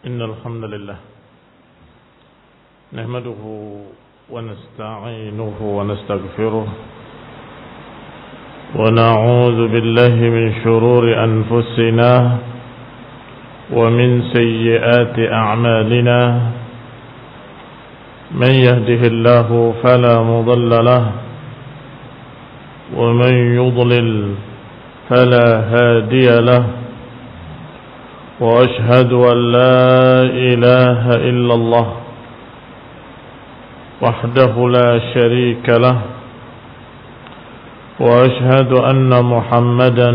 إن الحمد لله نحمده ونستعينه ونستغفره ونعوذ بالله من شرور أنفسنا ومن سيئات أعمالنا من يهده الله فلا مضل له ومن يضلل فلا هادي له وأشهد أن لا إله إلا الله وحده لا شريك له وأشهد أن محمدا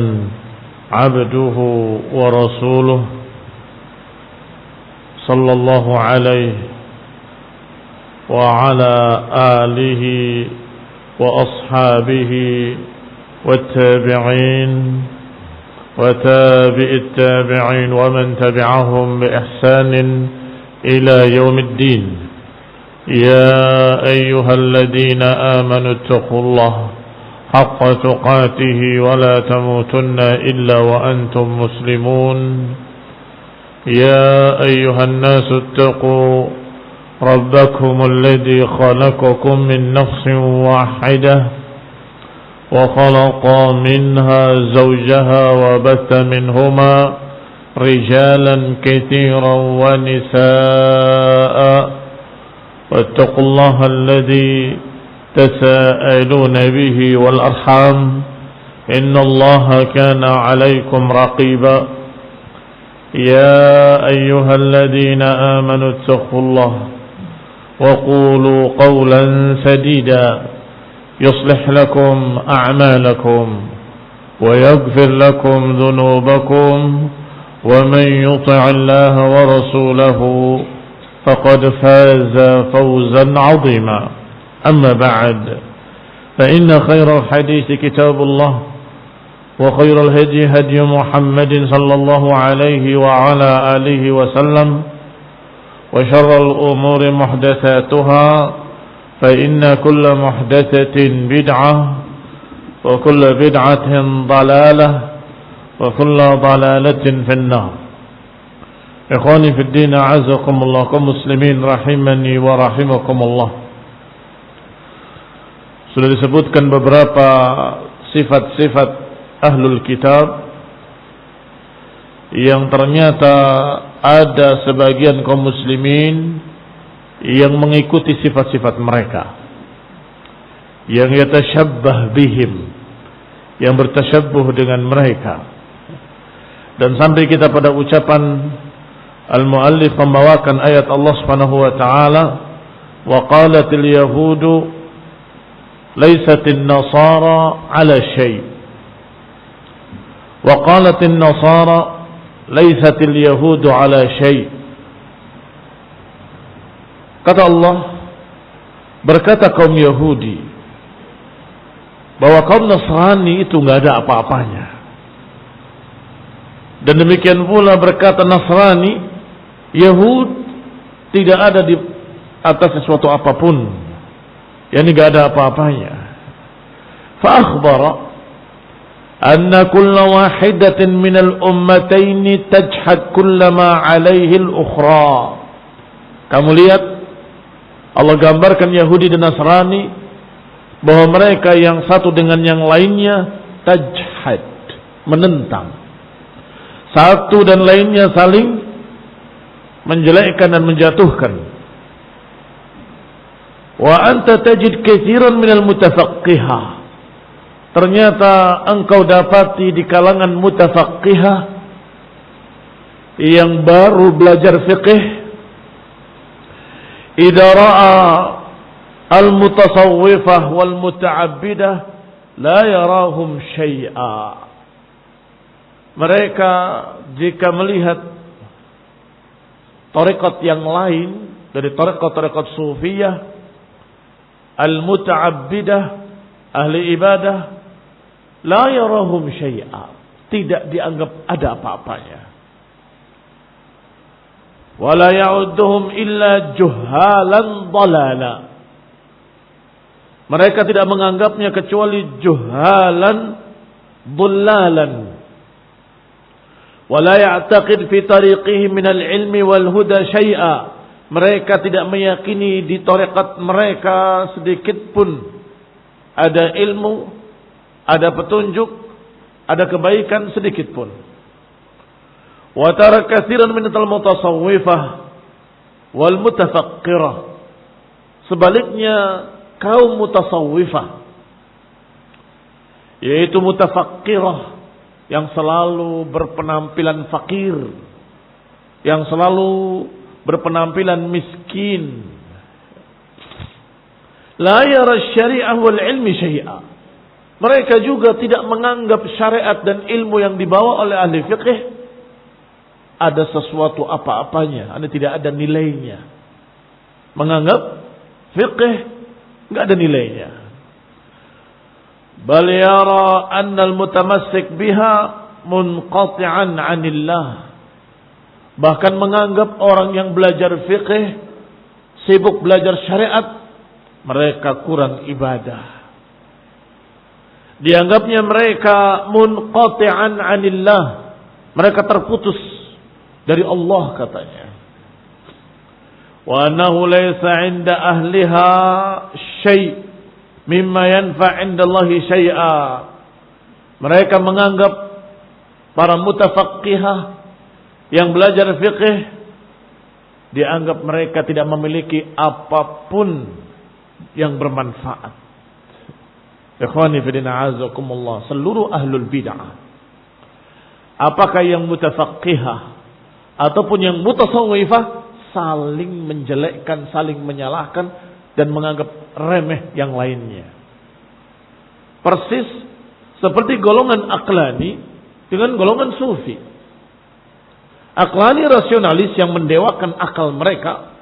عبده ورسوله صلى الله عليه وعلى آله وأصحابه والتابعين وتابع التابعين ومن تبعهم بإحسان إلى يوم الدين. يا أيها الذين آمنوا اتقوا الله حق تقاته ولا تموتن إلا وأنتم مسلمون. يا أيها الناس اتقوا ربكم الذي خلقكم من نفس واحدة وخلق منها زوجها وبث منهما رجالا كثيرا ونساء واتقوا الله الذي تساءلون به والأرحام إن الله كان عليكم رقيبا. يا أيها الذين آمنوا اتقوا الله وقولوا قولا سديدا يصلح لكم أعمالكم ويغفر لكم ذنوبكم ومن يطع الله ورسوله فقد فاز فوزا عظيما. أما بعد فإن خير الحديث كتاب الله وخير الهدي هدي محمد صلى الله عليه وعلى آله وسلم وشر الأمور محدثاتها فإن كل محدثة بدعة وكل بدعة ضلالة وكل ضلالة في النار. إخواني في الدين أعزكم الله كمسلمين rahimani wa rahimakumullah. Sudah disebutkan beberapa sifat-sifat ahlul kitab yang ternyata ada sebagian kaum muslimin yang mengikuti sifat-sifat mereka, yang yatashabbah bihim, yang bertasyabbuh dengan mereka. Dan sampai kita pada ucapan al-muallif membawakan ayat Allah Subhanahu wa taala, wa qalatil yahudu laysatin nasara ala syai' wa qalatin nasara laysatil yahudu ala syai'. Kata Allah, berkata kaum Yahudi bahwa kaum Nasrani itu enggak ada apa-apanya. Dan demikian pula berkata Nasrani, Yahud tidak ada di atas sesuatu apapun, yakni enggak ada apa-apanya. Fa akhbara anna kulla wahidatin minal ummatayn tajhad kullama 'alaihi al-ukhra. Kamu lihat, Allah gambarkan Yahudi dan Nasrani bahwa mereka yang satu dengan yang lainnya tajhad, menentang. Satu dan lainnya saling menjelekkan dan menjatuhkan. Wa anta tajid katsiran minal mutafaqqihah. Ternyata engkau dapati di kalangan mutafaqqihah yang baru belajar fiqh, idza ra'a al-mutasawwifah wal muta'abbidah la yarahum syai'a. Mereka jika melihat tarekat yang lain dari tarekat sufiyah, al-muta'abbidah, ahli ibadah, la yarahum syai'a, tidak dianggap ada apa-apanya. Wala ya'udduhum illa juhalan dalala. Mereka tidak menganggapnya kecuali juhalan dhallalan. wa la ya'taqid fi tariqihi min al-ilmi wal huda syai'a. Mereka tidak meyakini di tarekat mereka sedikit pun ada ilmu, ada petunjuk, ada kebaikan sedikit pun. Wa tara katsiran min al-mutasawwifah wal mutafaqqirah. Sebaliknya kaum mutasawwifah, yaitu mutafaqqirah, yang selalu berpenampilan fakir, yang selalu berpenampilan miskin, la yara syari'ah wal ilmi syai'a. Mereka juga tidak menganggap syariat dan ilmu yang dibawa oleh ahli fiqih ada sesuatu apa-apanya, ada tidak ada nilainya. Menganggap fiqih enggak ada nilainya. Bal yara anna al-mutamassik biha munqati'an 'anillah. Bahkan menganggap orang yang belajar fiqih, sibuk belajar syariat, mereka kurang ibadah. Dianggapnya mereka munqati'an 'anillah. Mereka terputus dari Allah katanya. Wa annahu laysa 'inda ahliha syai' mimma yanfa' 'indallahi syai'a. Mereka menganggap para mutafaqqihah yang belajar fiqih, dianggap mereka tidak memiliki apapun yang bermanfaat. Ikhwani fi din a'azakumullah, seluruh ahlul bid'ah, apakah yang mutafaqqihah ataupun yang mutasawwifah, saling menjelekkan, saling menyalahkan dan menganggap remeh yang lainnya. Persis seperti golongan aqlani dengan golongan sufi. Aqlani rasionalis yang mendewakan akal mereka,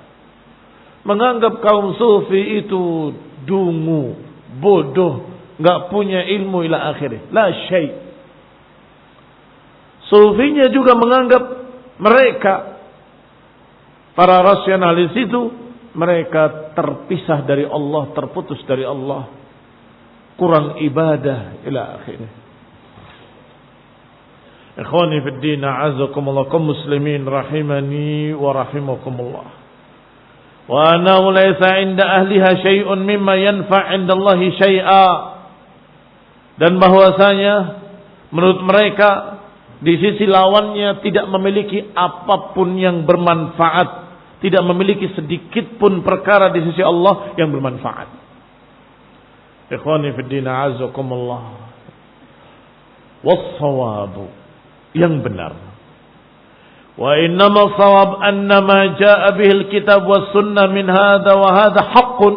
menganggap kaum sufi itu dungu, bodoh, enggak punya ilmu ila akhirih, la syai'. Sufinya juga menganggap mereka, para rasionalis itu, mereka terpisah dari Allah, terputus dari Allah, kurang ibadah ila akhirih. Ikhwani fid din, a'azakumullah, kaum muslimin rahimani wa rahimakumullah. Wa annahu laysa 'inda ahliha syai'un mimma yanfa' 'indallahi syai'a. Dan bahwasanya menurut mereka di sisi lawannya tidak memiliki apapun yang bermanfaat, tidak memiliki sedikit pun perkara di sisi Allah yang bermanfaat. Ikhwani fid din, a'azakumullah. Was-shawabu, yang benar, wa innama shawab annama jaa bihil kitab was sunnah min hadha wa hadha haqqun.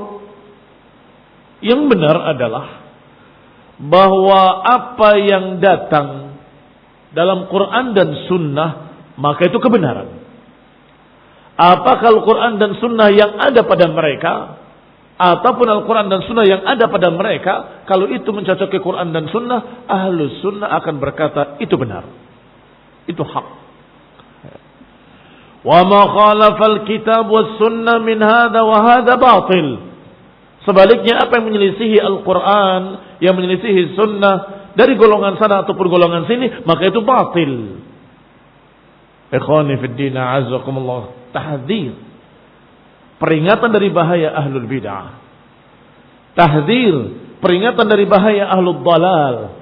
Yang benar adalah bahwa apa yang datang dalam Quran dan sunnah, maka itu kebenaran. Apakah Al-Quran dan sunnah yang ada pada mereka ataupun Al-Quran dan sunnah yang ada pada mereka, kalau itu mencocoki Quran dan sunnah, ahlus sunnah akan berkata itu benar, itu hak. Wa ma khalafa al-kitab was sunnah min hadha wa hadha batil. Sebaliknya, apa yang menyelisihi Al-Quran, yang menyelisihi sunnah dari golongan sana ataupun golongan sini, maka itu batil. Ikhwani fid din, a'azakumullah, tahdzir, peringatan dari bahaya ahlul bid'ah. Tahdzir, peringatan dari bahaya ahlul dalal.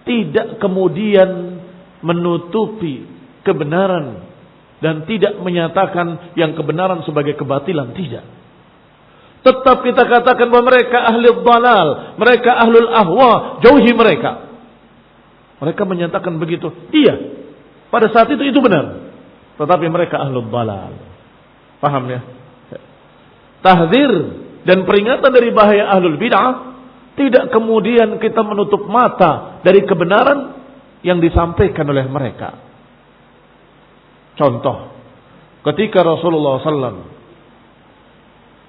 Tidak kemudian menutupi kebenaran dan tidak menyatakan yang kebenaran sebagai kebatilan, tidak. Tetap kita katakan bahwa mereka ahli dhalal, mereka ahlul ahwa, jauhi mereka. Mereka menyatakan begitu, iya, pada saat itu benar, tetapi mereka ahlul dhalal. Paham ya? Tahdzir dan peringatan dari bahaya ahlul bid'ah, tidak kemudian kita menutup mata dari kebenaran yang disampaikan oleh mereka. Contoh, ketika Rasulullah SAW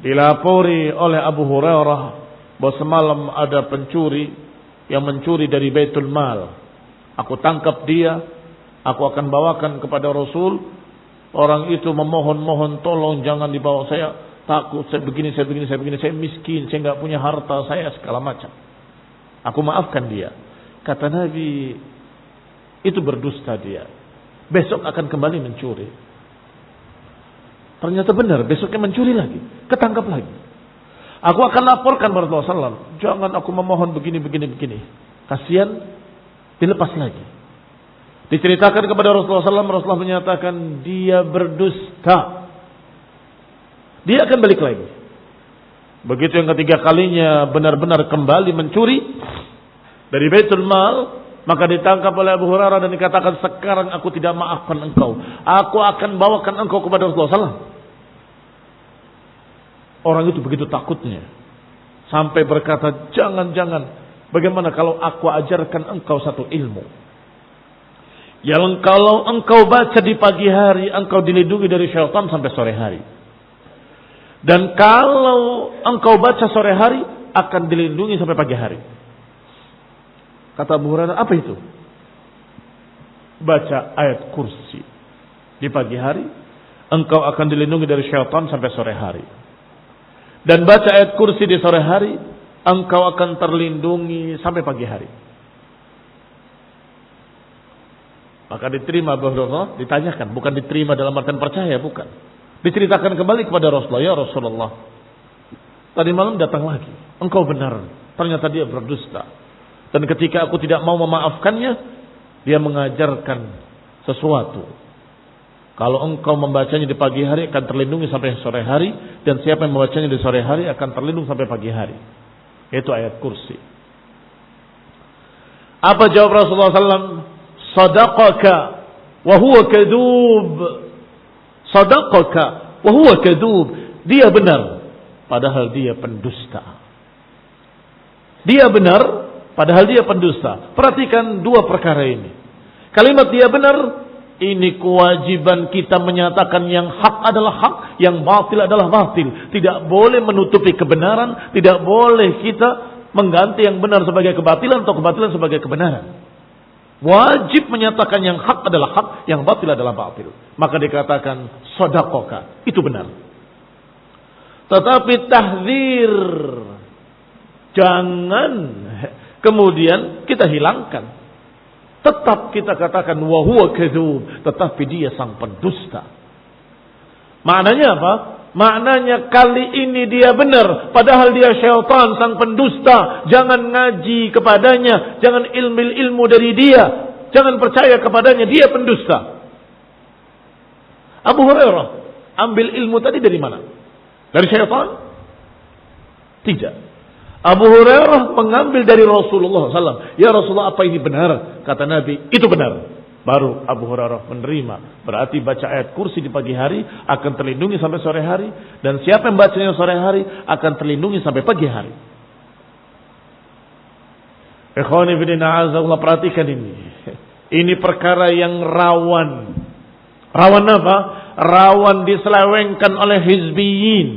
dilapori oleh Abu Hurairah bahwa semalam ada pencuri yang mencuri dari Baitul Mal. Aku tangkap dia, aku akan bawakan kepada Rasul. Orang itu memohon-mohon, tolong jangan dibawa, saya takut, saya begini, saya miskin, saya enggak punya harta, saya segala macam. Aku maafkan dia. Kata Nabi, itu berdusta dia. besok akan kembali mencuri. Ternyata benar, besoknya mencuri lagi, ketangkap lagi. Aku akan laporkan kepada Rasulullah SAW. Jangan aku memohon begini. Kasihan, dilepas lagi. Diceritakan kepada Rasulullah SAW, Rasulullah menyatakan dia berdusta. Dia akan balik lagi. Begitu yang ketiga kalinya benar-benar kembali mencuri dari Baitul Mal, maka ditangkap oleh Abu Hurairah dan dikatakan, sekarang aku tidak maafkan engkau. Aku akan bawakan engkau kepada Rasulullah SAW. Orang itu begitu takutnya. Sampai berkata, jangan. Bagaimana kalau aku ajarkan engkau satu ilmu. Yang kalau engkau baca di pagi hari, engkau dilindungi dari syaitan sampai sore hari. Dan kalau engkau baca sore hari, akan dilindungi sampai pagi hari. Kata Abu Hurairah, apa itu? Baca ayat kursi. Di pagi hari, engkau akan dilindungi dari syaitan sampai sore hari. Dan baca ayat kursi di sore hari, engkau akan terlindungi sampai pagi hari. Maka diterima Abu Hurairah, ditanyakan, bukan diterima dalam artian percaya, bukan. Diceritakan kembali kepada Rasulullah, ya Rasulullah, tadi malam datang lagi, engkau benar, ternyata dia berdusta. Dan ketika aku tidak mau memaafkannya, dia mengajarkan sesuatu. Kalau engkau membacanya di pagi hari akan terlindungi sampai sore hari, dan siapa yang membacanya di sore hari akan terlindung sampai pagi hari. Itu ayat kursi. Apa jawab Rasulullah SAW? Sadaqaka wa huwa kadhub. Sadaqaka wa huwa kadhub. Dia benar, padahal dia pendusta. Dia benar, padahal dia pendusta. Perhatikan dua perkara ini. Kalimat dia benar, ini kewajiban kita menyatakan yang hak adalah hak, yang batil adalah batil. Tidak boleh menutupi kebenaran, tidak boleh kita mengganti yang benar sebagai kebatilan atau kebatilan sebagai kebenaran. Wajib menyatakan yang hak adalah hak, yang batil adalah batil. Maka dikatakan shadaqaka, itu benar. Tetapi tahdzir, jangan kemudian kita hilangkan. Tetap kita katakan wa huwa kadzub, tetapi dia sang pendusta. Maknanya apa? Maknanya kali ini dia benar, padahal dia syaitan sang pendusta. Jangan ngaji kepadanya, jangan ilmu dari dia, jangan percaya kepadanya, dia pendusta. Abu Hurairah ambil ilmu tadi dari mana? Dari syaitan? Tidak. Abu Hurairah mengambil dari Rasulullah SAW. Ya Rasulullah, apa ini benar? Kata Nabi, itu benar. Baru Abu Hurairah menerima. Berarti baca ayat kursi di pagi hari akan terlindungi sampai sore hari. Dan siapa yang bacanya sore hari akan terlindungi sampai pagi hari. Ikhwani fillah, azza perhatikan ini. Ini perkara yang rawan. Rawan apa? Rawan diselewengkan oleh hizbiyin.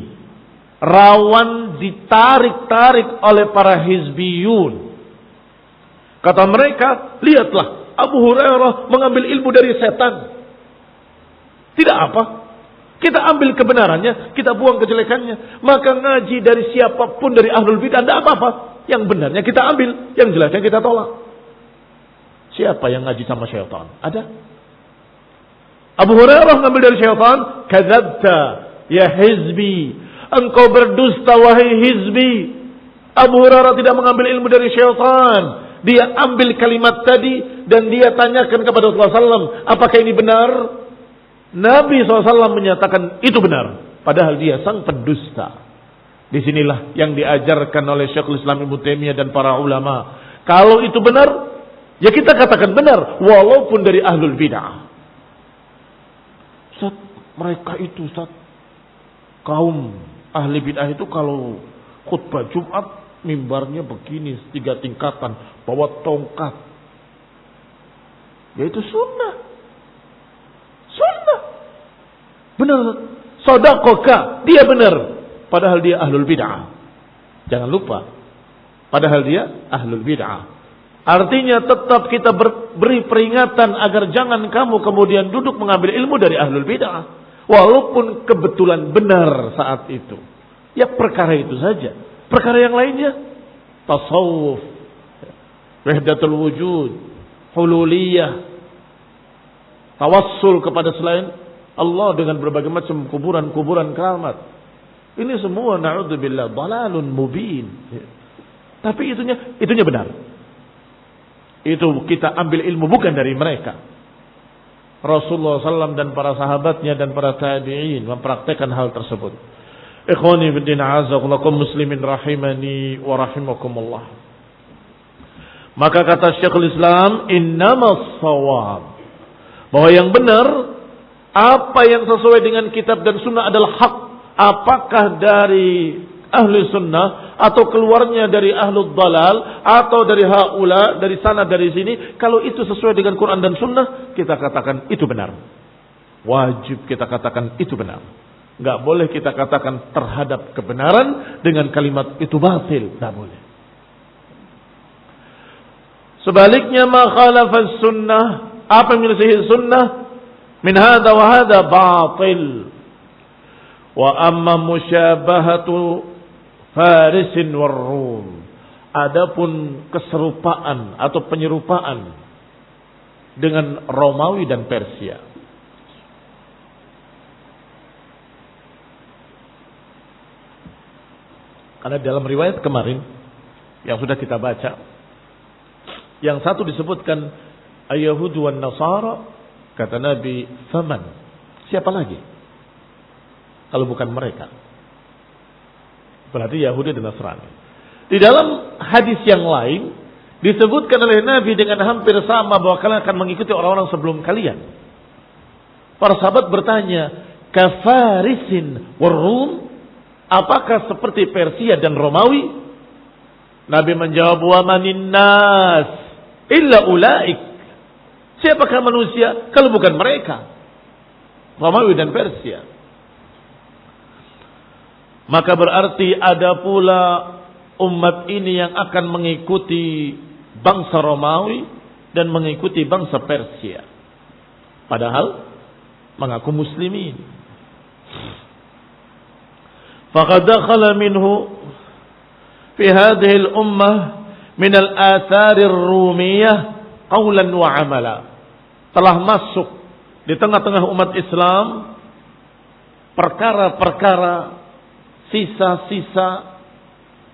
Rawan ditarik-tarik oleh para hizbiyun. Kata mereka, lihatlah, Abu Hurairah mengambil ilmu dari setan. Tidak apa, kita ambil kebenarannya, kita buang kejelekannya. Maka ngaji dari siapapun dari ahlul bidah, tidak apa-apa. Yang benarnya kita ambil, yang jeleknya kita tolak. Siapa yang ngaji sama syaitan? Ada? Abu Hurairah mengambil dari syaitan. Kadzabta ya hizbi, engkau berdusta wahai hizbi. Abu Hurairah tidak mengambil ilmu dari syaitan. Dia ambil kalimat tadi dan dia tanyakan kepada Rasulullah SAW, apakah ini benar? Nabi SAW menyatakan itu benar, padahal dia sang pendusta. Disinilah yang diajarkan oleh Syekhul Islam Ibnu Taimiyah dan para ulama. Kalau itu benar, ya kita katakan benar, walaupun dari ahlul bid'ah. Ustaz, mereka itu Ustaz, kaum ahli bid'ah itu kalau khutbah Jumat mimbarnya begini 3 tingkatan, bawa tongkat. Yaitu sunnah. Sunnah. Benar. Shadaqaka, dia benar. Padahal dia ahlul bid'ah. Jangan lupa. Padahal dia ahlul bid'ah. Artinya tetap kita beri peringatan agar jangan kamu kemudian duduk mengambil ilmu dari ahlul bid'ah. Walaupun kebetulan benar saat itu. Ya perkara itu saja. Perkara yang lainnya, tasawuf, wahdatul wujud, hululiyah, tawassul kepada selain Allah dengan berbagai macam kuburan-kuburan keramat. Ini semua na'udzubillah dalalun mubin. Tapi itunya benar. Itu kita ambil ilmu bukan dari mereka. Rasulullah SAW dan para sahabatnya dan para tabi'in mempraktekkan hal tersebut. Ikhwani fiddin a'azakumullah muslimin rahimani wa rahimakumullah. Maka kata Syekhul Islam, innamas shawab, bahwa yang benar, apa yang sesuai dengan kitab dan sunnah adalah hak. Apakah dari ahli sunnah atau keluarnya dari ahlul dalal atau dari haula, dari sana dari sini, kalau itu sesuai dengan Quran dan sunnah, kita katakan itu benar. Wajib kita katakan itu benar. Enggak boleh kita katakan terhadap kebenaran dengan kalimat itu batil, enggak boleh. Sebaliknya ma khalafas sunnah, apa yang menyelisihi sunnah, min hadza wa hadza batil. Wa amma musyabahatu Farisin war Rum, adapun keserupaan atau penyerupaan dengan Romawi dan Persia, karena dalam riwayat kemarin yang sudah kita baca, yang satu disebutkan Yahudi wan Nasara, kata Nabi, faman, siapa lagi kalau bukan mereka? Berarti Yahudi dan Nasrani. Di dalam hadis yang lain disebutkan oleh Nabi dengan hampir sama bahwa kalian akan mengikuti orang-orang sebelum kalian. Para sahabat bertanya, kafarisin war Rum, apakah seperti Persia dan Romawi? Nabi menjawab, wa manin nas illa ulaik. Siapakah manusia kalau bukan mereka? Romawi dan Persia. Maka berarti ada pula umat ini yang akan mengikuti bangsa Romawi dan mengikuti bangsa Persia. Padahal mengaku muslimin. Faqad dakhala minhu fi hadhihi al-ummah min al-athar ar-rumiyah qawlan wa amala. Telah masuk di tengah-tengah umat Islam perkara-perkara, sisa-sisa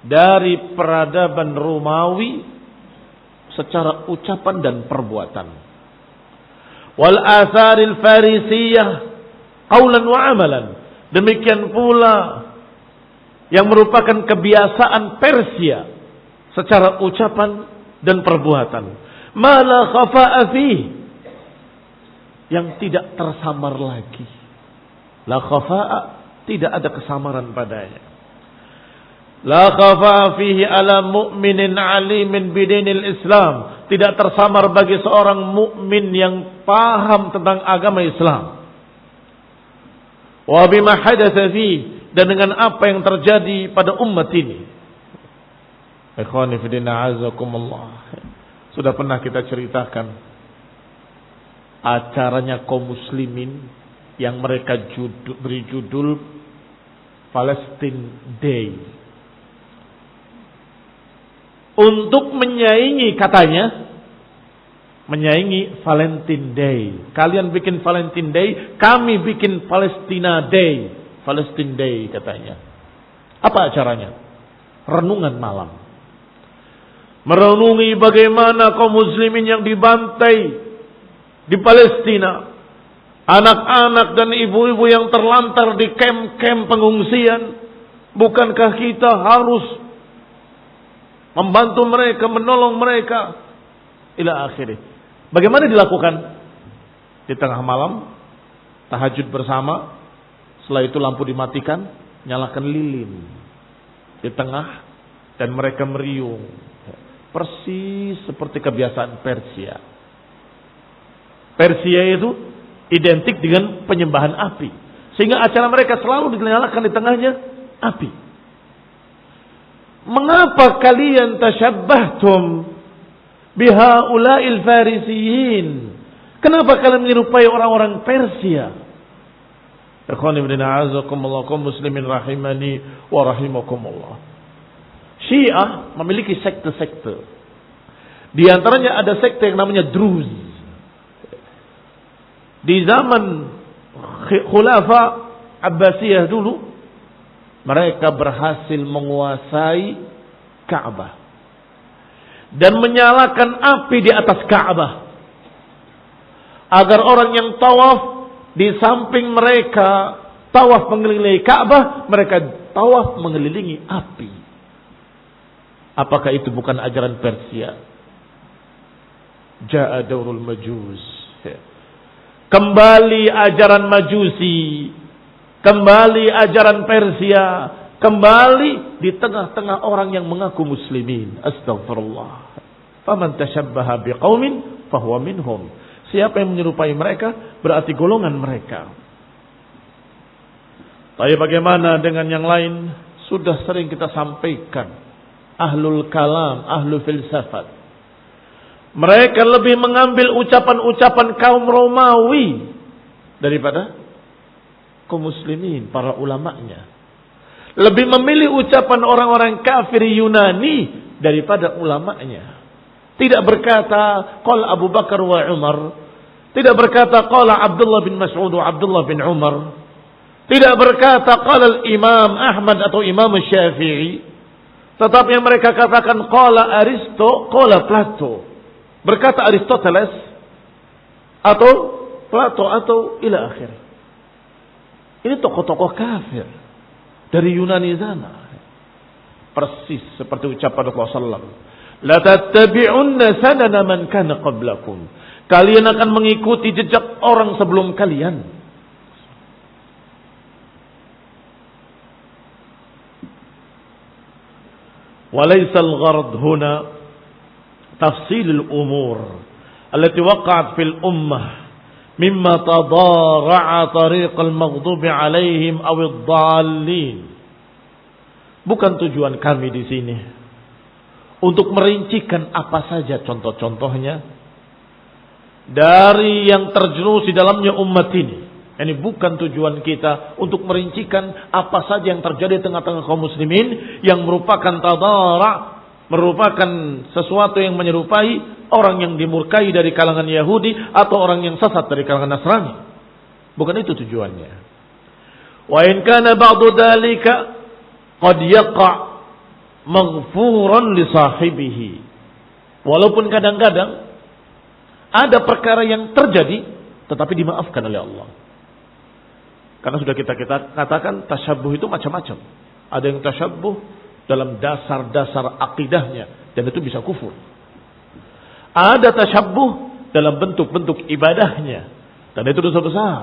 dari peradaban Romawi secara ucapan dan perbuatan. Wal atharil farisiyah qaulan wa amalan. Demikian pula yang merupakan kebiasaan Persia secara ucapan dan perbuatan. Ma la khafa'a fihi, yang tidak tersamar lagi. La khafa'a, tidak ada kesamaran padanya. La khafa fihi ala mu'minin alimin bidinil Islam. Tidak tersamar bagi seorang mukmin yang paham tentang agama Islam. Wa bima hadatsa fi, dan dengan apa yang terjadi pada umat ini. Ikhwani fi din a'azakumullah. Sudah pernah kita ceritakan acaranya kaum muslimin yang mereka beri judul Palestine Day. Untuk menyaingi, katanya, menyaingi Valentine Day. Kalian bikin Valentine Day, kami bikin Palestina Day. Palestine Day katanya. Apa acaranya? Renungan malam. Merenungi bagaimana kaum muslimin yang dibantai di Palestina. Anak-anak dan ibu-ibu yang terlantar di kem-kem pengungsian. Bukankah kita harus membantu mereka, menolong mereka? Ila akhirih. Bagaimana dilakukan? Di tengah malam, tahajud bersama. Setelah itu lampu dimatikan, nyalakan lilin di tengah, dan mereka meriung. Persis seperti kebiasaan Persia. Persia itu identik dengan penyembahan api. Sehingga acara mereka selalu dinyalakan di tengahnya api. Mengapa kalian tasyabbahtum bihaula'il farisiyin? Kenapa kalian menyerupai orang-orang Persia? Ikhwani bin a'azakumullah, kaum muslimin rahimani wa rahimakumullah. Syiah memiliki sekte-sekte. Di antaranya ada sekte yang namanya Druz. Di zaman Khulafa Abbasiyah dulu, mereka berhasil menguasai Ka'bah dan menyalakan api di atas Ka'bah agar orang yang tawaf di samping mereka tawaf mengelilingi Ka'bah, mereka tawaf mengelilingi api. Apakah itu bukan ajaran Persia? Ja'a daurul majus. Kembali ajaran Majusi, kembali ajaran Persia, kembali di tengah-tengah orang yang mengaku muslimin. Astagfirullah. Faman tashabbaha biqaumin fahuwa minhum. Siapa yang menyerupai mereka berarti golongan mereka. Tapi bagaimana dengan yang lain? Sudah sering kita sampaikan. Ahlul kalam, ahlul filsafat. Mereka lebih mengambil ucapan-ucapan kaum Romawi daripada kaum muslimin, para ulamanya. Lebih memilih ucapan orang-orang kafir Yunani daripada ulamanya. Tidak berkata qala Abu Bakar wa Umar, tidak berkata qala Abdullah bin Mas'ud wa Abdullah bin Umar, tidak berkata qala Imam Ahmad atau Imam Syafi'i, tetapi yang mereka katakan qala Aristo, qala Plato. Berkata Aristoteles atau Plato atau ila akhir. Ini tokoh-tokoh kafir dari Yunani sana. Persis seperti ucapan Rasulullah SAW. La tattabi'unna sanana man kana qablakum. Kalian akan mengikuti jejak orang sebelum kalian. Walaysa al-gharad huna تفصيل الأمور التي وقعت في الأمة مما تضارع طريق المغضوب عليهم أو الضالين. Bukan tujuan kami di sini untuk merincikan apa saja contoh-contohnya dari yang terjerumus di dalamnya umat ini. Ini bukan tujuan kita untuk merincikan apa saja yang terjadi di tengah-tengah kaum muslimin yang merupakan tadara', merupakan sesuatu yang menyerupai orang yang dimurkai dari kalangan Yahudi atau orang yang sesat dari kalangan Nasrani. Bukan itu tujuannya. Wa in kana ba'du dzalika qad yaqa' maghfuran li sahibihi. Walaupun kadang-kadang ada perkara yang terjadi tetapi dimaafkan oleh Allah. Karena sudah kita katakan tasyabbuh itu macam-macam. Ada yang tasyabbuh dalam dasar-dasar akidahnya dan itu bisa kufur. Ada tasyabbuh dalam bentuk-bentuk ibadahnya dan itu dosa besar,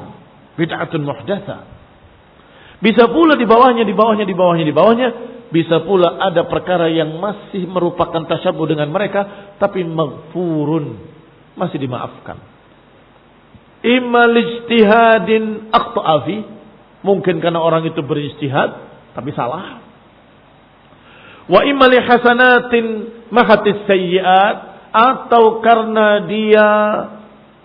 bid'atun muhdatsah. Bisa pula di bawahnya bisa pula ada perkara yang masih merupakan tasyabbuh dengan mereka tapi maghfurun, masih dimaafkan. Imma lijtihadin akhta'a fi, mungkin karena orang itu berijtihad tapi salah. Wa imma li hasanatin mahatis sayyi'at, atau karena dia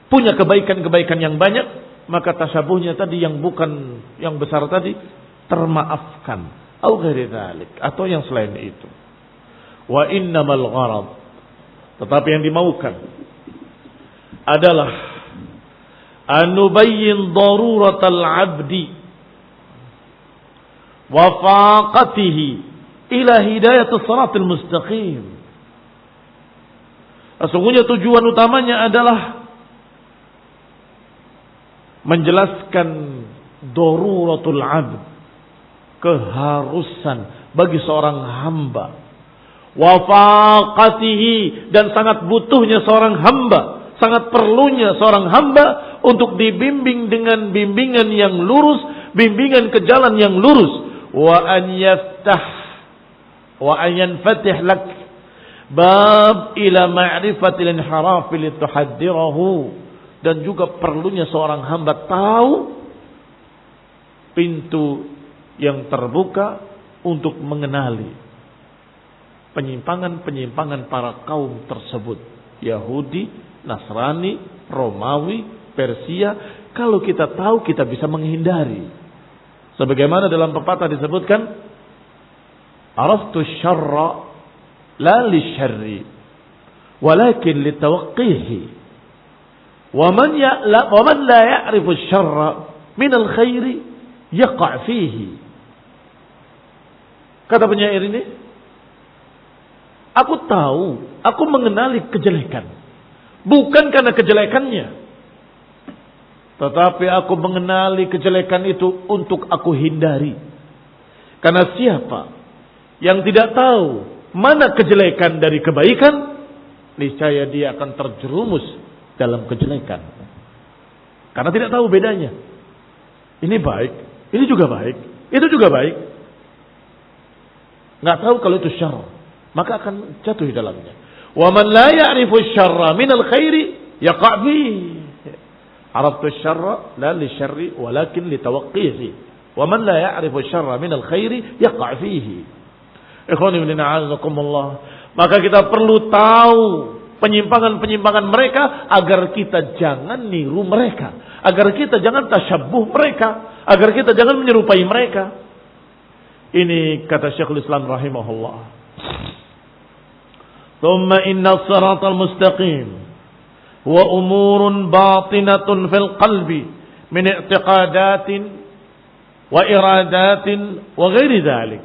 punya kebaikan-kebaikan yang banyak, maka tasyabuhnya tadi yang bukan yang besar tadi termaafkan. Au ghairi dzalik, atau yang selain itu. Wa innamal gharad, tetapi yang dimaukan adalah an nubayyin daruratal 'abdi wa faqatihi ila hidayatus shiratal mustaqim. Sesungguhnya tujuan utamanya adalah menjelaskan daruratul 'abd, keharusan bagi seorang hamba, wa faqatihi, dan sangat butuhnya seorang hamba, sangat perlunya seorang hamba untuk dibimbing dengan bimbingan yang lurus, bimbingan ke jalan yang lurus, wa an yanfatih lak bab ila ma'rifatil inhiraf lituhaddirahu, dan juga perlunya seorang hamba tahu pintu yang terbuka untuk mengenali penyimpangan-penyimpangan para kaum tersebut, Yahudi, Nasrani, Romawi, Persia. Kalau kita tahu, kita bisa menghindari. Sebagaimana dalam pepatah disebutkan, araftu syarra la lisyarri walakin litawaqqihi. Wa man la ya'rifu asy-syarra min al-khairi yaqa' fihi. Kata penyair ini, aku tahu, aku mengenali kejelekan. Bukan karena kejelekannya, tetapi aku mengenali kejelekan itu untuk aku hindari. Karena siapa yang tidak tahu mana kejelekan dari kebaikan, niscaya dia akan terjerumus dalam kejelekan. Karena tidak tahu bedanya. Ini baik, ini juga baik, itu juga baik. Nggak tahu kalau itu syarr, maka akan jatuh di dalamnya. Wa man la ya'rifu asy-syarra min al-khairi yaqa' fihi. Araftu asy-syarra la li-syarri walakin li-tawaqqihi. Wa man la ya'rifu asy-syarra min al-khairi yaqa' fihi. Ikhwani fillah a'azakumullah. Maka kita perlu tahu penyimpangan-penyimpangan mereka agar kita jangan niru mereka, agar kita jangan tasyabbuh mereka, agar kita jangan menyerupai mereka. Ini kata Syekhul Islam rahimahullah. Thumma inna as-siratal mustaqim wa umurun batinatun fil qalbi min i'tiqadatin wa iradatin wa ghairi dhalik.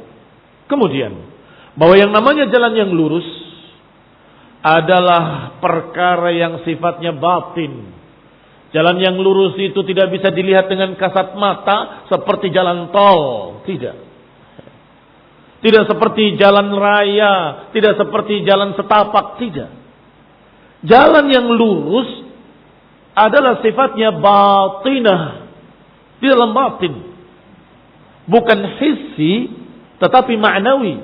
Kemudian bahwa yang namanya jalan yang lurus adalah perkara yang sifatnya batin. Jalan yang lurus itu tidak bisa dilihat dengan kasat mata seperti jalan tol, tidak. Tidak seperti jalan raya, tidak seperti jalan setapak, tidak. Jalan yang lurus adalah sifatnya batinah, di dalam batin. Bukan hissi, tetapi ma'nawi.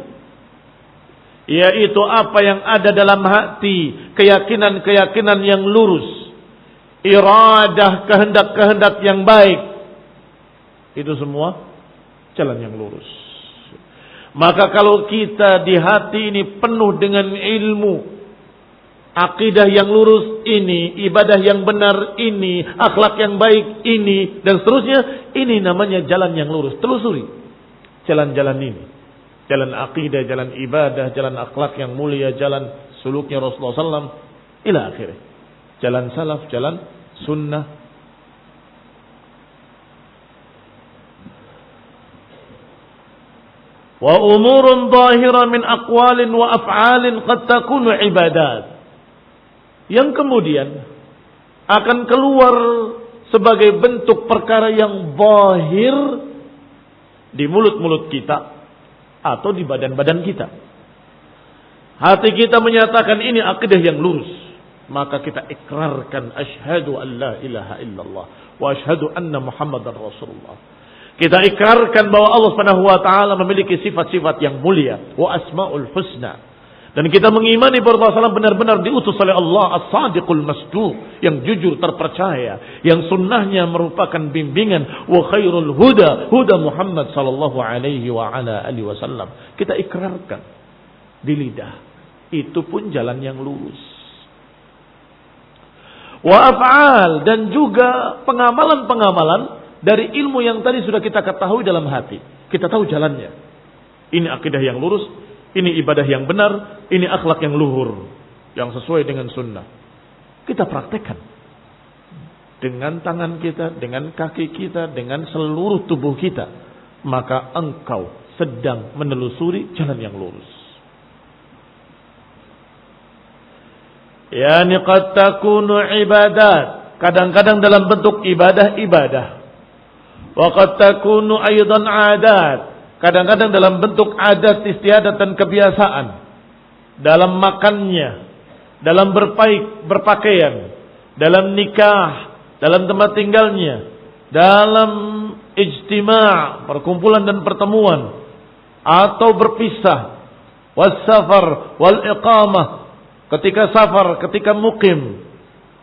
Yaitu apa yang ada dalam hati, keyakinan-keyakinan yang lurus, iradah, kehendak-kehendak yang baik. Itu semua jalan yang lurus. Maka kalau kita di hati ini penuh dengan ilmu, akidah yang lurus ini, ibadah yang benar ini, akhlak yang baik ini, dan seterusnya, ini namanya jalan yang lurus. Telusuri jalan-jalan ini. Jalan akidah, jalan ibadah, jalan akhlak yang mulia, jalan suluknya Rasulullah SAW, ila akhirnya. Jalan salaf, jalan sunnah. Wa umurun zahira min aqwalin wa af'alin qad takunu ibadat. Yang kemudian akan keluar sebagai bentuk perkara yang zahir di mulut-mulut kita atau di badan-badan kita. Hati kita menyatakan ini akidah yang lurus, maka kita ikrarkan asyhadu an la ilaha illallah wa asyhadu anna muhammadar rasulullah. Kita ikrarkan bahwa Allah Subhanahu wa taala memiliki sifat-sifat yang mulia wa asmaul husna. Dan kita mengimani bahwa Rasulullah benar-benar diutus oleh Allah as-sadiqul masduq, yang jujur terpercaya, yang sunnahnya merupakan bimbingan, wa khairul huda huda Muhammad sallallahu alaihi wa ala alihi wasallam. Kita ikrarkan di lidah. Itu pun jalan yang lurus. Wa af'al, dan juga pengamalan-pengamalan dari ilmu yang tadi sudah kita ketahui dalam hati. Kita tahu jalannya. Ini akidah yang lurus, ini ibadah yang benar, ini akhlak yang luhur, yang sesuai dengan sunnah. Kita praktekkan. Dengan tangan kita, dengan kaki kita, dengan seluruh tubuh kita. Maka engkau sedang menelusuri jalan yang lurus. Yani qad takunu ibadat. Kadang-kadang dalam bentuk ibadah-ibadah. Wa qad takunu aidan adat. Kadang-kadang dalam bentuk adat istiadat dan kebiasaan. Dalam makannya, dalam berpakaian, dalam nikah, dalam tempat tinggalnya, dalam ijtima', perkumpulan dan pertemuan, atau berpisah, was safar wal iqamah, ketika safar, ketika mukim,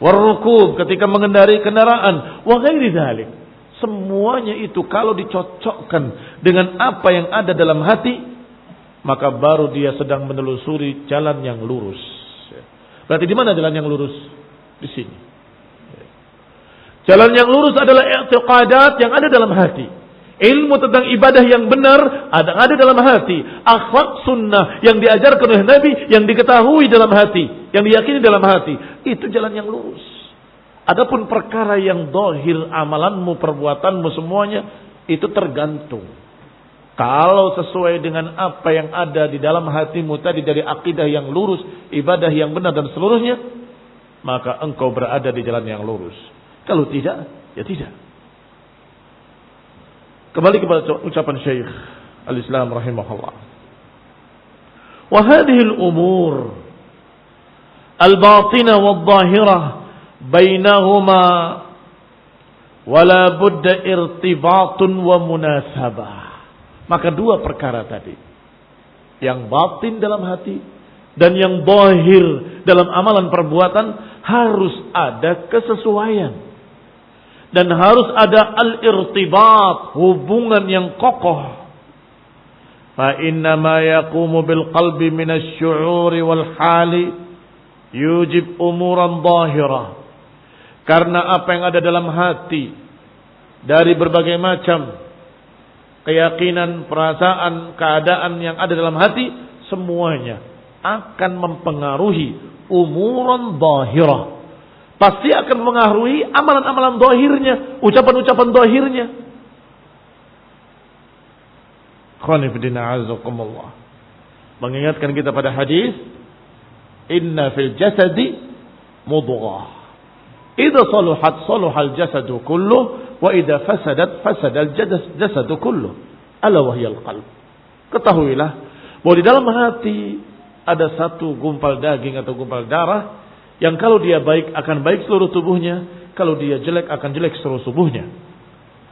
war rukub, ketika mengendari kendaraan, wa ghairi dzalik. Semuanya itu kalau dicocokkan dengan apa yang ada dalam hati, maka baru dia sedang menelusuri jalan yang lurus. Berarti di mana jalan yang lurus? Di sini. Jalan yang lurus adalah i'tiqadat yang ada dalam hati. Ilmu tentang ibadah yang benar ada dalam hati. Akhlak sunnah yang diajarkan oleh Nabi, yang diketahui dalam hati, yang diyakini dalam hati. Itu jalan yang lurus. Adapun perkara yang zahir, amalanmu, perbuatanmu, semuanya itu tergantung. Kalau sesuai dengan apa yang ada di dalam hatimu tadi dari akidah yang lurus, ibadah yang benar dan seluruhnya, maka engkau berada di jalan yang lurus. Kalau tidak, ya tidak. Kembali kepada ucapan Syekh Al-Islam rahimahullah. Wa hadhihi al-umur al-batinah wal-zahirah bainahuma wala budda irtibatun wa munasabah. Maka dua perkara tadi, yang batin dalam hati dan yang zahir dalam amalan perbuatan, harus ada kesesuaian dan harus ada al-irtibat, hubungan yang kokoh. Fa inna ma yaqumu bil qalbi min asy-syu'uri wal hali yujib umuran zahirah. Karena apa yang ada dalam hati dari berbagai macam keyakinan, perasaan, keadaan yang ada dalam hati, semuanya akan mempengaruhi umuran zahirah. Pasti akan mengaruhi amalan-amalan zahirnya, ucapan-ucapan zahirnya. Khonifidina azakumullah. Mengingatkan kita pada hadis, inna fil jasadi mudghah. Idza saluhat saluhal jasadu kulluh wa idza fasadat fasadal jasadu kulluh. Ala wahyal qalb. Ketahuilah bahwa di dalam hati ada satu gumpal daging atau gumpal darah yang kalau dia baik akan baik seluruh tubuhnya, kalau dia jelek akan jelek seluruh tubuhnya.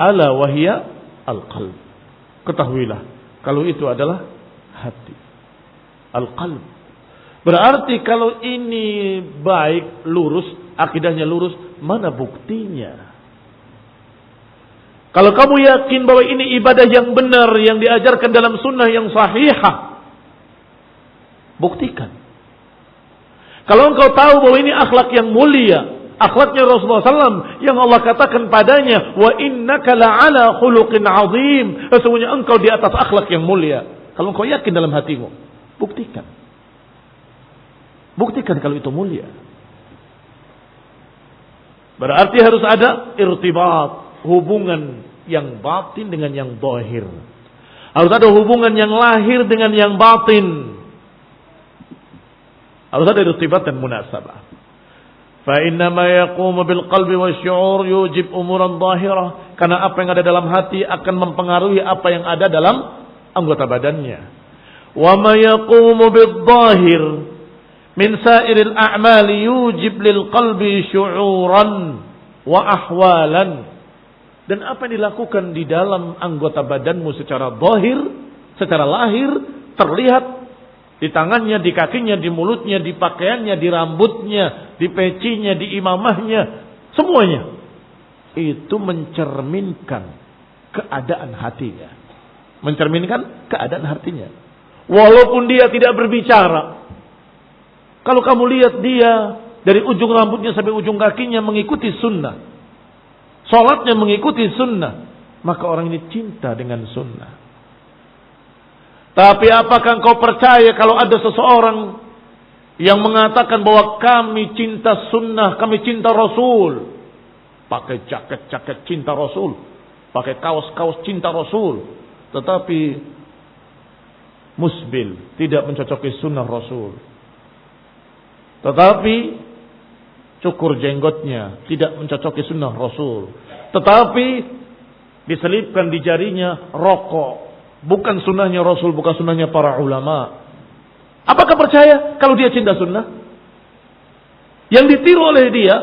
Ala wahya al-qalb. Ketahuilah kalau itu adalah hati. Al-qalb. Berarti kalau ini baik, lurus, akidahnya lurus, mana buktinya? Kalau kamu yakin bahwa ini ibadah yang benar, yang diajarkan dalam sunnah yang sahihah, buktikan. Kalau engkau tahu bahwa ini akhlak yang mulia, akhlaknya Rasulullah SAW, yang Allah katakan padanya, wa innaka la'ala khuluqin azim, sesungguhnya engkau di atas akhlak yang mulia. Kalau engkau yakin dalam hatimu, buktikan. Buktikan kalau itu mulia. Berarti harus ada irtibat, hubungan yang batin dengan yang zahir. Harus ada hubungan yang lahir dengan yang batin. Harus ada irtibat dan munasabah. Fa inna ma yaqumu bil qalbi wasyu'ur yujib umuran zahirah. Karena apa yang ada dalam hati akan mempengaruhi apa yang ada dalam anggota badannya. Wa ma yaqumu bil zahir min sa'iril a'mali yujib lil qalbi syu'uran wa ahwalan. Dan apa yang dilakukan di dalam anggota badanmu secara zahir, secara lahir, terlihat di tangannya, di kakinya, di mulutnya, di pakaiannya, di rambutnya, di pecinya, di imamahnya, semuanya itu mencerminkan keadaan hatinya. Mencerminkan keadaan hatinya. Walaupun dia tidak berbicara, kalau kamu lihat dia dari ujung rambutnya sampai ujung kakinya mengikuti sunnah, salatnya mengikuti sunnah, maka orang ini cinta dengan sunnah. Tapi apakah engkau percaya kalau ada seseorang yang mengatakan bahwa kami cinta sunnah, kami cinta Rasul, pakai jaket-jaket cinta Rasul, pakai kaos-kaos cinta Rasul, tetapi musbil, tidak mencocoki sunnah Rasul, tetapi cukur jenggotnya tidak mencocoki sunnah Rasul, tetapi diselipkan di jarinya rokok, bukan sunnahnya Rasul, bukan sunnahnya para ulama. Apakah percaya kalau dia cinta sunnah? Yang ditiru oleh dia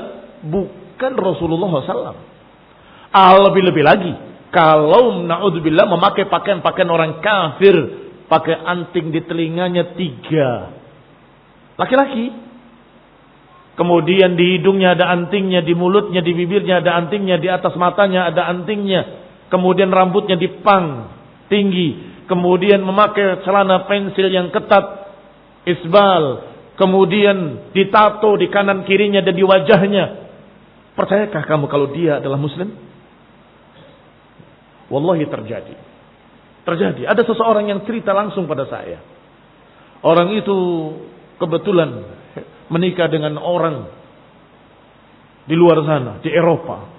bukan Rasulullah SAW. Lebih-lebih lagi, kalau na'udzubillah memakai pakaian-pakaian orang kafir, pakai anting di telinganya 3, laki-laki. Kemudian di hidungnya ada antingnya, di mulutnya, di bibirnya ada antingnya, di atas matanya ada antingnya. Kemudian rambutnya dipang tinggi. Kemudian memakai celana pensil yang ketat, isbal. Kemudian ditato di kanan kirinya dan di wajahnya. Percayakah kamu kalau dia adalah muslim? Wallahi terjadi. Terjadi. Ada seseorang yang cerita langsung pada saya. Orang itu kebetulan menikah dengan orang di luar sana, di Eropa.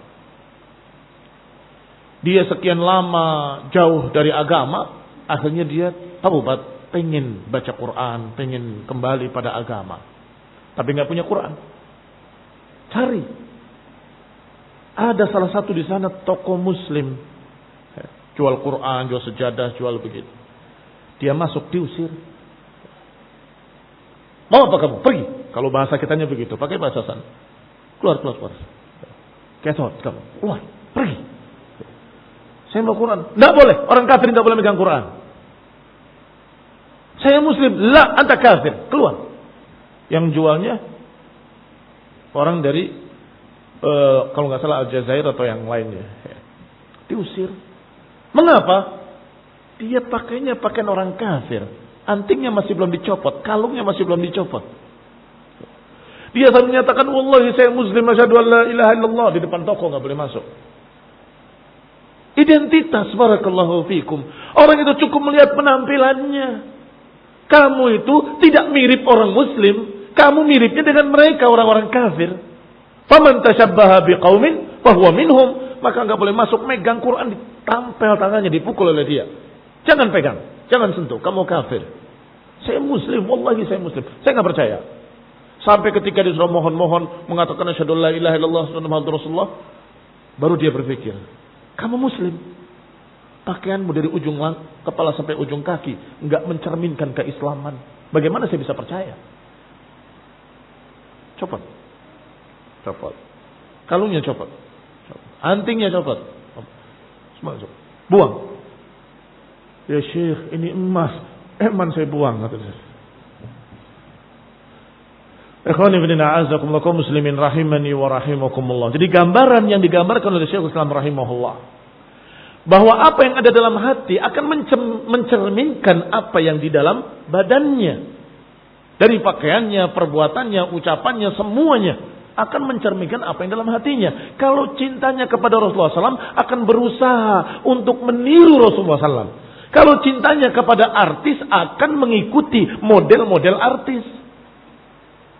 Dia sekian lama jauh dari agama, akhirnya dia taubat, pengen baca Quran, pengen kembali pada agama. Tapi nggak punya Quran. Cari. Ada salah satu di sana toko muslim. Jual Quran, jual sejadah, jual begitu. Dia masuk, diusir. Mau apa kamu? Pergi. Kalau bahasa kitanya begitu, pakai bahasa sana. Keluar. Ketot kamu. Keluar, pergi. Saya mau Quran. Nggak boleh. Orang kafir nggak boleh megang Quran. Saya muslim. La, anta kafir. Keluar. Yang jualnya orang dari kalau nggak salah Aljazair atau yang lainnya. Diusir. Mengapa? Dia pakainya pakaian orang kafir. Antingnya masih belum dicopot. Kalungnya masih belum dicopot. Dia sampai menyatakan, wallahi saya muslim, asyhadu an la ilaha illallah. Di depan toko nggak boleh masuk. Identitas, barakallahu fikum. Orang itu cukup melihat penampilannya. Kamu itu tidak mirip orang muslim. Kamu miripnya dengan mereka, orang-orang kafir. Faman tashabbaha biqaumin fahuwa minhum. Maka enggak boleh masuk, megang Quran, ditampel tangannya, dipukul oleh dia. Jangan pegang, jangan sentuh, kamu kafir. Saya muslim, wallahi saya muslim. Saya enggak percaya. Sampai ketika dia sudah mohon-mohon mengatakan asyhadu an la ilaha illallah Muhammadur Rasulullah, baru dia berpikir, kamu muslim. Pakaianmu dari ujung kepala sampai ujung kaki enggak mencerminkan keislaman. Bagaimana saya bisa percaya? Copot. Kalungnya copot. Antingnya copot. Semua copot. Buang. Ya Syekh, ini emas. Eman saya buang. Ikhwani fillah, a'azakumullah, kaum muslimin rahimani wa rahimakumullah. Jadi gambaran yang digambarkan oleh Syekhul Islam rahimahullah, bahwa apa yang ada dalam hati akan mencerminkan apa yang di dalam badannya. Dari pakaiannya, perbuatannya, ucapannya, semuanya akan mencerminkan apa yang dalam hatinya. Kalau cintanya kepada Rasulullah SAW akan berusaha untuk meniru Rasulullah SAW. Kalau cintanya kepada artis akan mengikuti model-model artis.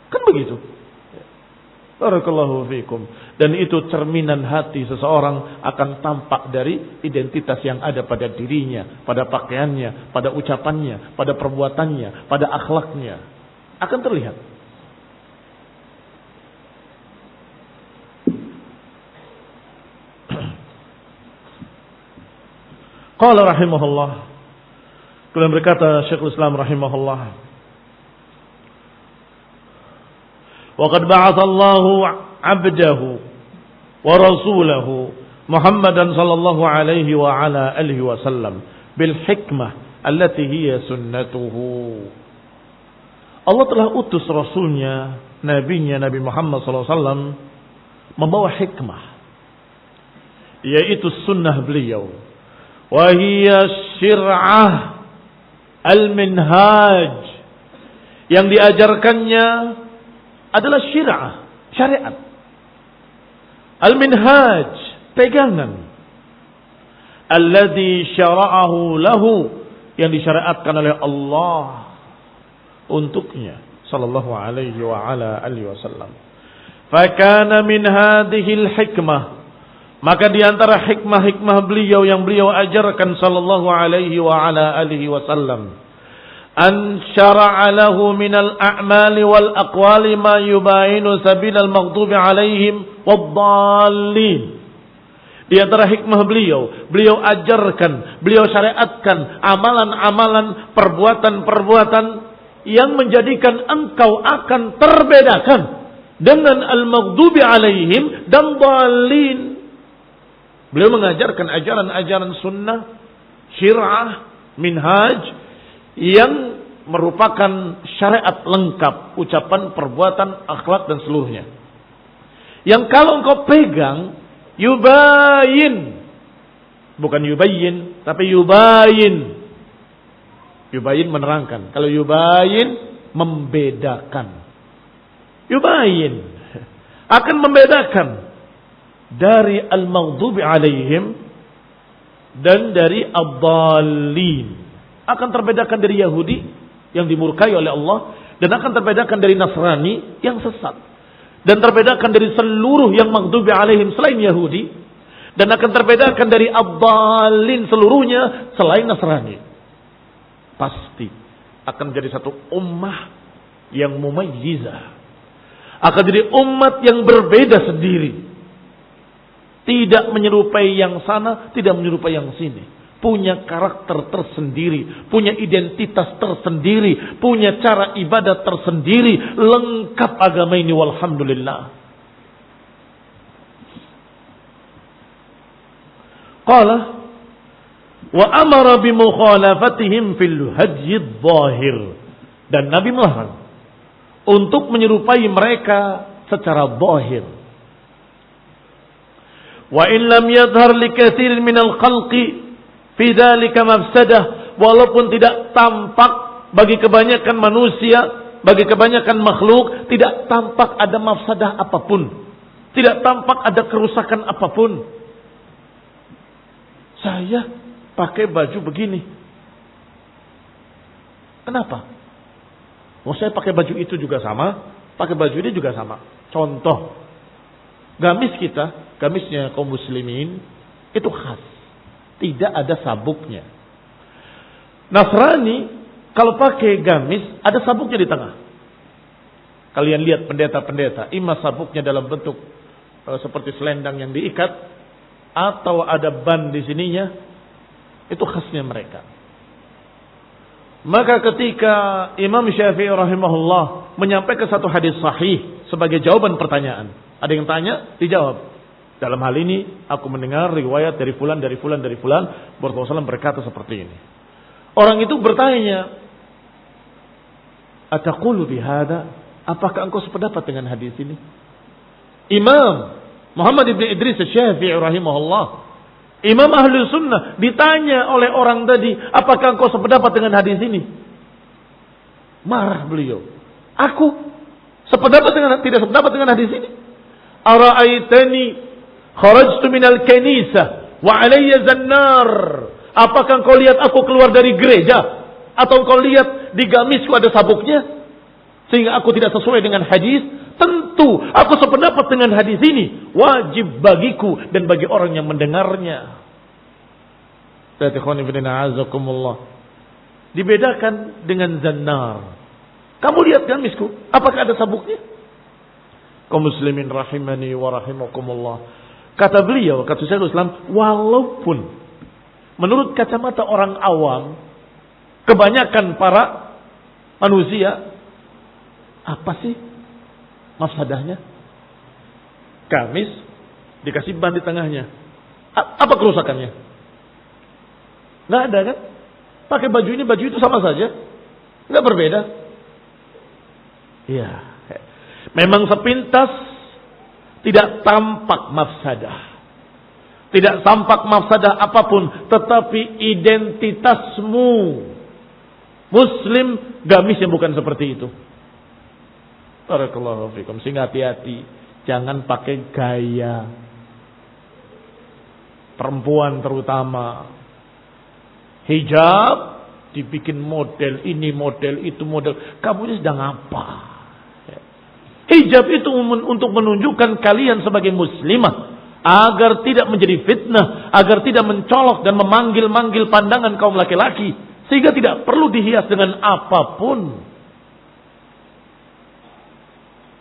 Kan begitu. Barakallahu fikum. Dan itu cerminan hati seseorang akan tampak dari identitas yang ada pada dirinya, pada pakaiannya, pada ucapannya, pada perbuatannya, pada akhlaknya. Akan terlihat. Qala rahimahullah. Kemudian berkata Syekhul Islam rahimahullah, wa qad ba'atha Allahu 'abdahu wa rasulahu Muhammadan sallallahu alaihi wa ala alihi wa sallam bil hikmah allati hiya sunnatuhu. Allah telah utus Rasulnya, Nabinya, Nabi Muhammad SAW, membawa hikmah, yaitu sunnah beliau. Wahiyya syir'ah al-minhaj. Yang diajarkannya adalah syir'ah, syariat. Al-minhaj, pegangan. Alladhi syara'ahu lahu, yang disyariatkan oleh Allah untuknya sallallahu alaihi wa ala alihi wasallam. Fakana min hadhil hikmah, maka di antara hikmah-hikmah beliau yang beliau ajarkan sallallahu alaihi wa ala alihi wasallam, an syara'a lahu minal a'mali wal aqwali ma yubayinu sabilal maghdubi alaihim waddallin. Di antara hikmah beliau ajarkan, beliau syariatkan amalan-amalan, perbuatan-perbuatan yang menjadikan engkau akan terbedakan dengan al-maghdubi alaihim dan dhalin. Beliau mengajarkan ajaran-ajaran sunnah, syir'ah, minhaj, yang merupakan syariat lengkap, ucapan, perbuatan, akhlak dan seluruhnya. Yang kalau engkau pegang, yubayin, bukan yubayyin, tapi yubayin. Yubayin menerangkan. Kalau yubayin membedakan. Yubayin akan membedakan dari al-maghdubi alaihim dan dari ad-dallin. Akan terbedakan dari Yahudi yang dimurkai oleh Allah dan akan terbedakan dari Nasrani yang sesat. dan terbedakan dari seluruh yang maghdubi alaihim selain Yahudi, dan akan terbedakan dari ad-dallin seluruhnya selain Nasrani. Pasti akan menjadi satu ummah yang mumayyizah, akan jadi umat yang berbeda sendiri, tidak menyerupai yang sana, tidak menyerupai yang sini. Punya karakter tersendiri, punya identitas tersendiri, punya cara ibadah tersendiri. Lengkap agama ini, walhamdulillah. Qala wa amara bi mukhalafatihim fil hadyi adh-dhahir. Dan Nabi melarang untuk menyerupai mereka secara zahir. Wa in lam yadhhar li katsirin minal khalqi fi dzalika mafsadah, walaupun tidak tampak bagi kebanyakan manusia, bagi kebanyakan makhluk, tidak tampak ada mafsadah apapun, tidak tampak ada kerusakan apapun. Saya pakai baju begini, kenapa? Oh, saya pakai baju itu juga sama, pakai baju ini juga sama. Contoh, gamis kita, gamisnya kaum muslimin itu khas, tidak ada sabuknya. Nasrani kalau pakai gamis ada sabuknya di tengah. Kalian lihat pendeta-pendeta, imam sabuknya dalam bentuk seperti selendang yang diikat, atau ada ban di sininya. Itu khasnya mereka. Maka ketika Imam Syafi'i rahimahullah menyampaikan satu hadis sahih sebagai jawaban pertanyaan, ada yang tanya, dijawab. Dalam hal ini aku mendengar riwayat dari fulan, dari fulan, dari fulan, Rasulullah SAW berkata seperti ini. Orang itu bertanya, ataqulu bihada? Apakah engkau sependapat dengan hadis ini? Imam Muhammad ibn Idris Syafi'i rahimahullah, Imam Ahlus Sunnah, ditanya oleh orang tadi, apakah engkau sependapat dengan hadis ini? Marah beliau. Aku tidak sependapat dengan hadis ini. Ara'aitani kharajtu minal kanisa wa alayya zannar. Apakah engkau lihat aku keluar dari gereja, atau engkau lihat di gamisku ada sabuknya sehingga aku tidak sesuai dengan hadis? Tentu aku sependapat dengan hadis ini, wajib bagiku dan bagi orang yang mendengarnya. Dibedakan dengan zannar. Kamu lihat gamisku, apakah ada sabuknya? Kaum muslimin rahimani wa rahimakumullah. Kata beliau, kata Syekhul Islam, walaupun menurut kacamata orang awam, kebanyakan para manusia, apa sih mafsadahnya? Gamis dikasih ban di tengahnya, apa kerusakannya? Nggak ada kan? Pakai baju ini, baju itu sama saja, nggak berbeda. Iya, memang sepintas tidak tampak mafsadah, tidak tampak mafsadah apapun, tetapi identitasmu Muslim, gamisnya bukan seperti itu. Barakallahu fikum. Sehingga hati-hati, jangan pakai gaya. Perempuan terutama, hijab dibikin model ini, model itu, model. Kamu ini sedang apa? Hijab itu untuk menunjukkan kalian sebagai muslimah, agar tidak menjadi fitnah, agar tidak mencolok dan memanggil-manggil pandangan kaum laki-laki, sehingga tidak perlu dihias dengan apapun.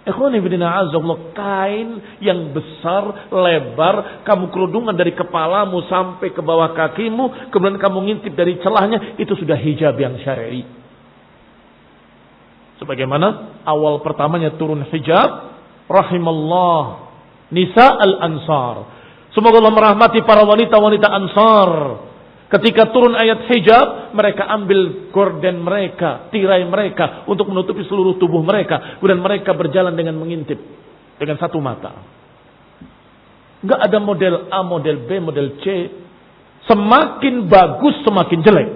Ikhwani fillah, kain yang besar, lebar, kamu kerudungan dari kepalamu sampai ke bawah kakimu, kemudian kamu ngintip dari celahnya, itu sudah hijab yang syar'i. Sebagaimana awal pertamanya turun hijab, rahimallah nisa al-ansar. Semoga Allah merahmati para wanita-wanita Ansar. Ketika turun ayat hijab, mereka ambil gorden mereka, tirai mereka untuk menutupi seluruh tubuh mereka. Kemudian mereka berjalan dengan mengintip dengan satu mata. Enggak ada model A, model B, model C. Semakin bagus, semakin jelek.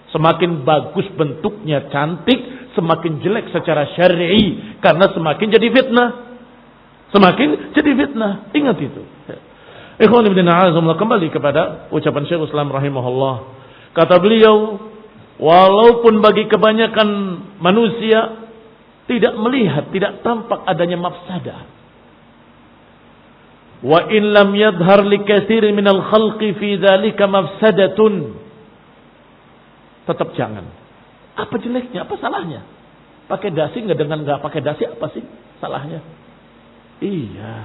Semakin bagus bentuknya cantik, semakin jelek secara syar'i, karena semakin jadi fitnah. Semakin jadi fitnah. Ingat itu. Ikhwan ibn a'azumullah, kembali kepada ucapan Syekhul Islam rahimahullah. Kata beliau, walaupun bagi kebanyakan manusia tidak melihat, tidak tampak adanya mafsadah. Wa in lam yadhhar li katsirin minal khalqi fi dzalika mafsadatun. Tetap jangan. Apa jeleknya? Apa salahnya? Pakai dasi dengan enggak pakai dasi apa sih salahnya? Iya.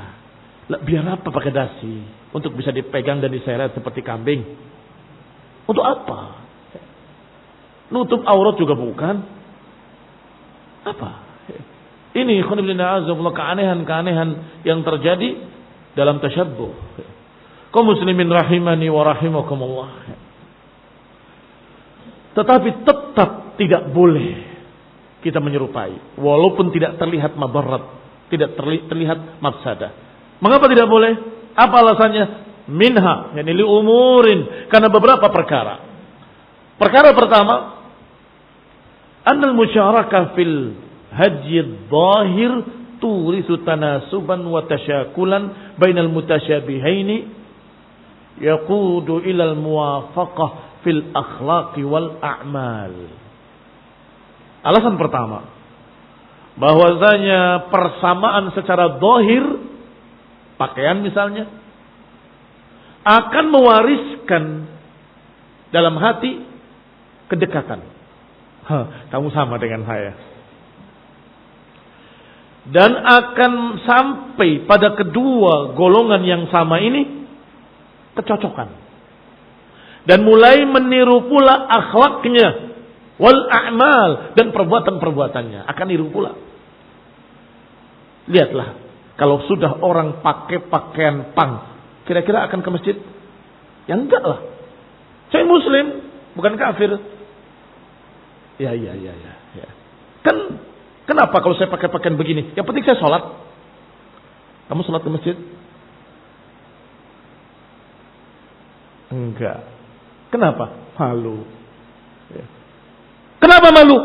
Lah, biar apa pakai dasi? Untuk bisa dipegang dan diseret seperti kambing. Untuk apa? Nutup aurat juga bukan. Apa? Ini keanehan-keanehan yang terjadi dalam tasyabbuh. Kaum muslimin rahimani wa rahimakumullah. Tetapi tetap tidak boleh kita menyerupai, walaupun tidak terlihat madarat, tidak terlihat mafsadah. Mengapa tidak boleh? Apa alasannya? Minha, yakni li umurin, karena beberapa perkara. Perkara pertama, annal musyarakah fil haji dhahir turisu tanasuban wa tasyakulan bainal mutasyabihaini yaqudu ilal muwafaqah fil akhlaqi wal a'mal. Alasan pertama, bahwasanya persamaan secara zahir, pakaian misalnya, akan mewariskan dalam hati kedekatan. Kamu sama dengan saya. Dan akan sampai pada kedua golongan yang sama ini kecocokan. Dan mulai meniru pula akhlaknya, wal a'mal, dan perbuatan-perbuatannya akan niru pula. Lihatlah, kalau sudah orang pakai pakaian pang, kira-kira akan ke masjid? Ya enggak lah. Saya muslim, bukan kafir. Ya. Kan kenapa kalau saya pakai pakaian begini? Yang penting saya sholat. Kamu sholat ke masjid? Enggak. Kenapa? Malu. Ya. Kenapa malu?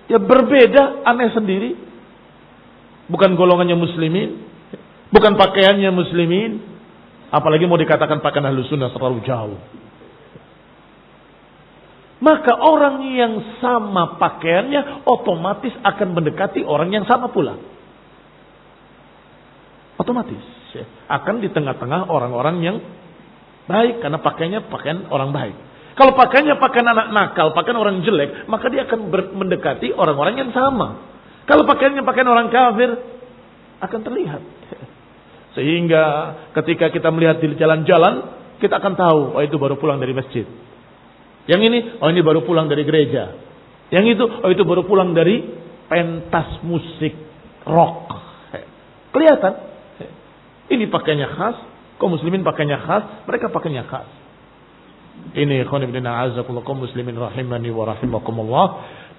Ya berbeda, aneh sendiri. Bukan golongannya muslimin, bukan pakaiannya muslimin, apalagi mau dikatakan pakaian ahlus sunnah terlalu jauh. Maka orang yang sama pakaiannya otomatis akan mendekati orang yang sama pula. Otomatis akan di tengah-tengah orang-orang yang baik, karena pakaiannya pakaian orang baik. Kalau pakaiannya pakaian anak nakal, pakaian orang jelek, maka dia akan mendekati orang-orang yang sama. Kalau pakaiannya pakaian orang kafir, akan terlihat. Sehingga ketika kita melihat di jalan-jalan, kita akan tahu, oh itu baru pulang dari masjid. Yang ini, oh ini baru pulang dari gereja. Yang itu, oh itu baru pulang dari pentas musik rock. Kelihatan. Ini pakaiannya khas, kaum muslimin pakaiannya khas, mereka pakaiannya khas. Ini khonibdina azakullah kaum muslimin rahimani wa rahimakumullah.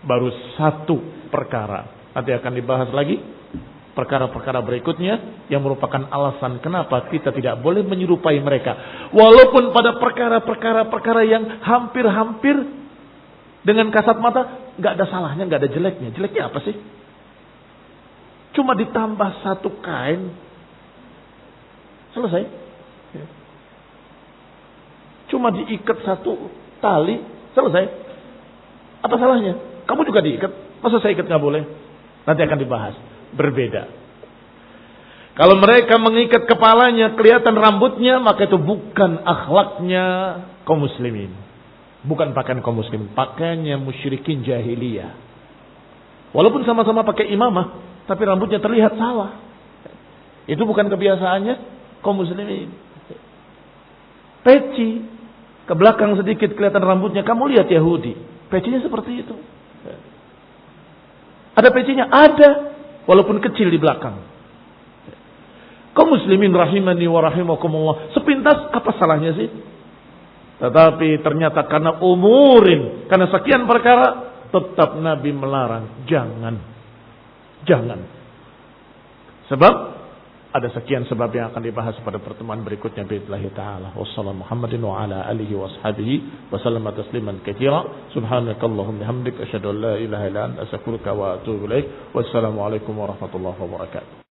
Baru satu perkara. Nanti akan dibahas lagi perkara-perkara berikutnya yang merupakan alasan kenapa kita tidak boleh menyerupai mereka. Walaupun pada perkara-perkara yang hampir-hampir dengan kasat mata nggak ada salahnya, nggak ada jeleknya. Jeleknya apa sih? Cuma ditambah satu kain, selesai. Cuma diikat satu tali, selesai. Apa salahnya? Kamu juga diikat, masa saya ikat nggak boleh? Nanti akan dibahas. Berbeda. Kalau mereka mengikat kepalanya, kelihatan rambutnya, maka itu bukan akhlaknya kaum muslimin. Bukan pakaian kaum muslimin, pakaiannya musyrikin jahiliyah. Walaupun sama-sama pakai imamah, tapi rambutnya terlihat salah. Itu bukan kebiasaannya kaum muslimin. Peci ke belakang sedikit kelihatan rambutnya. Kamu lihat Yahudi, pecinya seperti itu. Ada pecinya? Ada. Walaupun kecil di belakang. Kaum muslimin rahimani wa rahimakumullah. Sepintas apa salahnya sih? Tetapi ternyata karena umurin, karena sekian perkara, tetap Nabi melarang. Jangan. Sebab ada sekian sebab yang akan dibahas pada pertemuan berikutnya billahi taala. Wassallallahu Muhammadin wa ala alihi wa ashabihi wa sallama tasliman katsira. Subhanakallahumma bihamdika asyhadu an la ilaha illa anta astaghfiruka wa atubu ilaik. Wassalamu alaikum warahmatullahi wabarakatuh.